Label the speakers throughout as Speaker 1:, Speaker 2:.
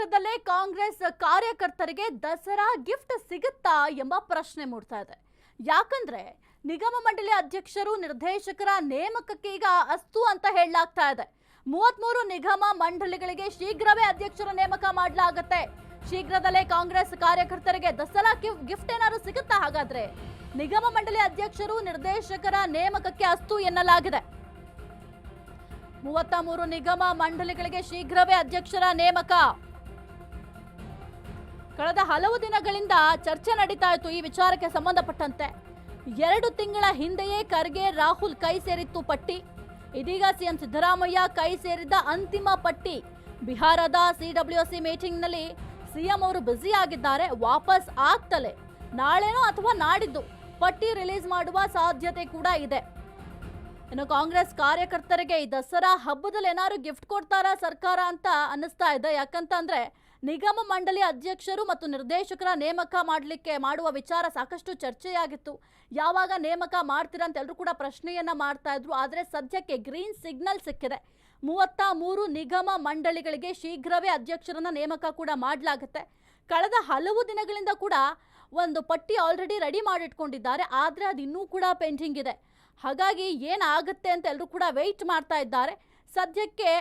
Speaker 1: ಶೀಘ್ರದಲ್ಲೇ ಕಾಂಗ್ರೆಸ್ ಕಾರ್ಯಕರ್ತರಿಗೆ ದಸರಾ ಗಿಫ್ಟ್ ಸಿಗುತ್ತಾ ಎಂಬ ಪ್ರಶ್ನೆ ಮೂಡ್ತಾ ಇದೆ. ಯಾಕಂದ್ರೆ ನಿಗಮ ಮಂಡಳಿ ಅಧ್ಯಕ್ಷರು ನಿರ್ದೇಶಕರ ನೇಮಕಕ್ಕೆ ಈಗ ಅಸ್ತು ಅಂತ ಹೇಳಲಾಗ್ತಾ ಇದೆ. 33 ನಿಗಮ ಮಂಡಳಿಗಳಿಗೆ ಶೀಘ್ರವೇ ಅಧ್ಯಕ್ಷರ ನೇಮಕ ಮಾಡಲಾಗುತ್ತೆ. ಶೀಘ್ರದಲ್ಲೇ ಕಾಂಗ್ರೆಸ್ ಕಾರ್ಯಕರ್ತರಿಗೆ ದಸರಾ ಗಿಫ್ಟ್ ಏನಾದ್ರು ಸಿಗುತ್ತಾ? ಹಾಗಾದ್ರೆ ನಿಗಮ ಮಂಡಳಿ ಅಧ್ಯಕ್ಷರು ನಿರ್ದೇಶಕರ ನೇಮಕಕ್ಕೆ ಅಸ್ತು ಎನ್ನಲಾಗಿದೆ. 33 ನಿಗಮ ಮಂಡಳಿಗಳಿಗೆ ಶೀಘ್ರವೇ ಅಧ್ಯಕ್ಷರ ನೇಮಕ. ಕಳೆದ ಹಲವು ದಿನಗಳಿಂದ ಚರ್ಚೆ ನಡೀತಾ ಇತ್ತು ಈ ವಿಚಾರಕ್ಕೆ ಸಂಬಂಧಪಟ್ಟಂತೆ. 2 ತಿಂಗಳ ಹಿಂದೆಯೇ ಖರ್ಗೆ ರಾಹುಲ್ ಕೈ ಸೇರಿತ್ತು ಪಟ್ಟಿ. ಇದೀಗ ಸಿಎಂ ಸಿದ್ದರಾಮಯ್ಯ ಕೈ ಸೇರಿದ್ದ ಅಂತಿಮ ಪಟ್ಟಿ. ಬಿಹಾರದ ಸಿಡಬ್ಲ್ಯೂಸಿ ಮೀಟಿಂಗ್ನಲ್ಲಿ ಸಿಎಂ ಅವರು ಬ್ಯುಸಿ ಆಗಿದ್ದಾರೆ. ವಾಪಸ್ ಆಗ್ತಲೇ ನಾಳೆನೋ ಅಥವಾ ನಾಡಿದ್ದು ಪಟ್ಟಿ ರಿಲೀಸ್ ಮಾಡುವ ಸಾಧ್ಯತೆ ಕೂಡ ಇದೆ. ಇನ್ನು ಕಾಂಗ್ರೆಸ್ ಕಾರ್ಯಕರ್ತರಿಗೆ ಈ ದಸರಾ ಹಬ್ಬದಲ್ಲಿ ಏನಾದ್ರು ಗಿಫ್ಟ್ ಕೊಡ್ತಾರಾ ಸರ್ಕಾರ ಅಂತ ಅನ್ನಿಸ್ತಾ ಇದೆ. ಯಾಕಂತಂದ್ರೆ ನಿಗಮ ಮಂಡಳಿ ಅಧ್ಯಕ್ಷರು ಮತ್ತು ನಿರ್ದೇಶಕರ ನೇಮಕ ಮಾಡುವ ವಿಚಾರ ಸಾಕಷ್ಟು ಚರ್ಚೆಯಾಗಿತ್ತು. ಯಾವಾಗ ನೇಮಕ ಮಾಡ್ತೀರಾ ಅಂತ ಎಲ್ಲರೂ ಕೂಡ ಪ್ರಶ್ನೆಯನ್ನ ಮಾಡ್ತಾ ಇದ್ರು. ಆದರೆ ಸದ್ಯಕ್ಕೆ ಗ್ರೀನ್ ಸಿಗ್ನಲ್ ಸಿಕ್ಕಿದೆ. 33 ನಿಗಮ ಮಂಡಳಿಗಳಿಗೆ ಶೀಘ್ರವೇ ಅಧ್ಯಕ್ಷರನ್ನ ನೇಮಕ ಕೂಡ ಮಾಡಲಾಗುತ್ತೆ. ಕಳೆದ ಹಲವು ದಿನಗಳಿಂದ ಕೂಡ ಒಂದು ಪಟ್ಟಿ ಆಲ್ರೆಡಿ ರೆಡಿ ಮಾಡಿಟ್ಕೊಂಡಿದ್ದಾರೆ. ಆದರೆ ಅದು ಇನ್ನೂ ಕೂಡ ಪೆಂಡಿಂಗ್ ಇದೆ. ಹಾಗಾಗಿ ಏನಾಗುತ್ತೆ ಅಂತ ಎಲ್ಲರೂ ಕೂಡ ವೆಯ್ಟ್ ಮಾಡ್ತಾ ಇದ್ದಾರೆ. ಸದ್ಯಕ್ಕೆ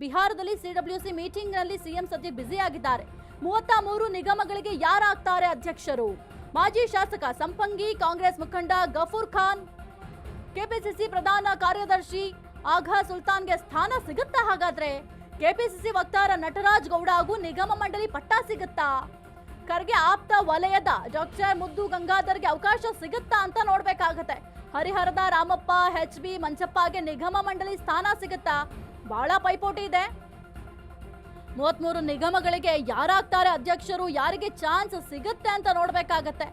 Speaker 1: ಬಿಹಾರದಲ್ಲಿ ಸಿಡಬ್ಲ್ಯೂಸಿ ಮೀಟಿಂಗ್ನಲ್ಲಿ ಸಿಎಂ ಸದ್ಯ ಬ್ಯುಸಿ ಆಗಿದ್ದಾರೆ. 33 ನಿಗಮಗಳಿಗೆ ಯಾರಾಗ್ತಾರೆ ಅಧ್ಯಕ್ಷರು? ಮಾಜಿ ಶಾಸಕ ಸಂಪಂಗಿ, ಕಾಂಗ್ರೆಸ್ ಮುಖಂಡ ಗಫೂರ್ ಖಾನ್, ಕೆಪಿಸಿಸಿ ಪ್ರಧಾನ ಕಾರ್ಯದರ್ಶಿ ಆಗಾ ಸುಲ್ತಾನ್ಗೆ ಸ್ಥಾನ ಸಿಗುತ್ತಾ? ಹಾಗಾದ್ರೆ ಕೆಪಿಸಿಸಿ ವಕ್ತಾರ ನಟರಾಜ್ ಗೌಡ ಹಾಗೂ ನಿಗಮ ಮಂಡಳಿ ಪಟ್ಟ ಸಿಗುತ್ತಾ? ಖರ್ಗೆ ಆಪ್ತ ವಲಯದ ಡಾಕ್ಟರ್ ಮುದ್ದು ಗಂಗಾಧರ್ಗೆ ಅವಕಾಶ ಸಿಗುತ್ತಾ ಅಂತ ನೋಡ್ಬೇಕಾಗತ್ತೆ. ಹರಿಹರದ ರಾಮಪ್ಪ, HB ಮಂಚಪ್ಪಗೆ ನಿಗಮ ಮಂಡಳಿ ಸ್ಥಾನ ಸಿಗುತ್ತಾ? ಬಹಳ ಪೈಪೋಟಿ ಇದೆ. 33 ನಿಗಮಗಳಿಗೆ ಯಾರಾಗ್ತಾರೆ ಅಧ್ಯಕ್ಷರು, ಯಾರಿಗೆ ಚಾನ್ಸ್ ಸಿಗುತ್ತೆ ಅಂತ ನೋಡ್ಬೇಕಾಗತ್ತೆ.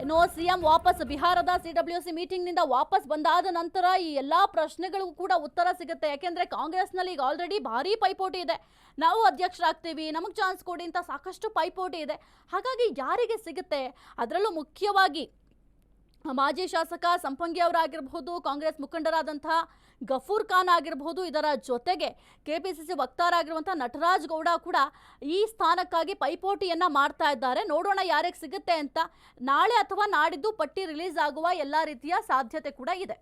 Speaker 1: ಇನ್ನು ಸಿಎಂ ವಾಪಸ್ ಬಿಹಾರದ ಸಿಡಬ್ಲ್ಯೂಸಿ ಮೀಟಿಂಗ್ ನಿಂದ ವಾಪಸ್ ಬಂದಾದ ನಂತರ ಈ ಎಲ್ಲಾ ಪ್ರಶ್ನೆಗಳಿಗೂ ಕೂಡ ಉತ್ತರ ಸಿಗುತ್ತೆ. ಯಾಕೆಂದ್ರೆ ಕಾಂಗ್ರೆಸ್ನಲ್ಲಿ ಈಗ ಆಲ್ರೆಡಿ ಭಾರಿ ಪೈಪೋಟಿ ಇದೆ. ನಾವು ಅಧ್ಯಕ್ಷರಾಗ್ತೀವಿ, ನಮಗೆ ಚಾನ್ಸ್ ಕೊಡಿ ಅಂತ ಸಾಕಷ್ಟು ಪೈಪೋಟಿ ಇದೆ. ಹಾಗಾಗಿ ಯಾರಿಗೆ ಸಿಗುತ್ತೆ? ಅದರಲ್ಲೂ ಮುಖ್ಯವಾಗಿ ಮಾಜಿ ಶಾಸಕ ಸಂಪಂಗಿ ಅವರಾಗಿರಬಹುದು, ಕಾಂಗ್ರೆಸ್ ಮುಖಂಡರಾದಂತಹ ಗಫೂರ್ ಖಾನ್ ಆಗಿರಬಹುದು, ಇದರ ಜೊತೆಗೆ ಕೆಪಿಸಿಸಿ ವಕ್ತಾರ ಆಗಿರುವಂತಹ ನಟರಾಜ್ ಗೌಡ ಕೂಡ ಈ ಸ್ಥಾನಕ್ಕಾಗಿ ಪೈಪೋಟಿಯನ್ನ ಮಾಡ್ತಾ ಇದ್ದಾರೆ. ನೋಡೋಣ ಯಾರಿಗೆ ಸಿಗುತ್ತೆ ಅಂತ. ನಾಳೆ ಅಥವಾ ನಾಡಿದ್ದು ಪಟ್ಟಿ ರಿಲೀಸ್ ಆಗುವ ಎಲ್ಲ ರೀತಿಯ ಸಾಧ್ಯತೆ ಕೂಡ ಇದೆ.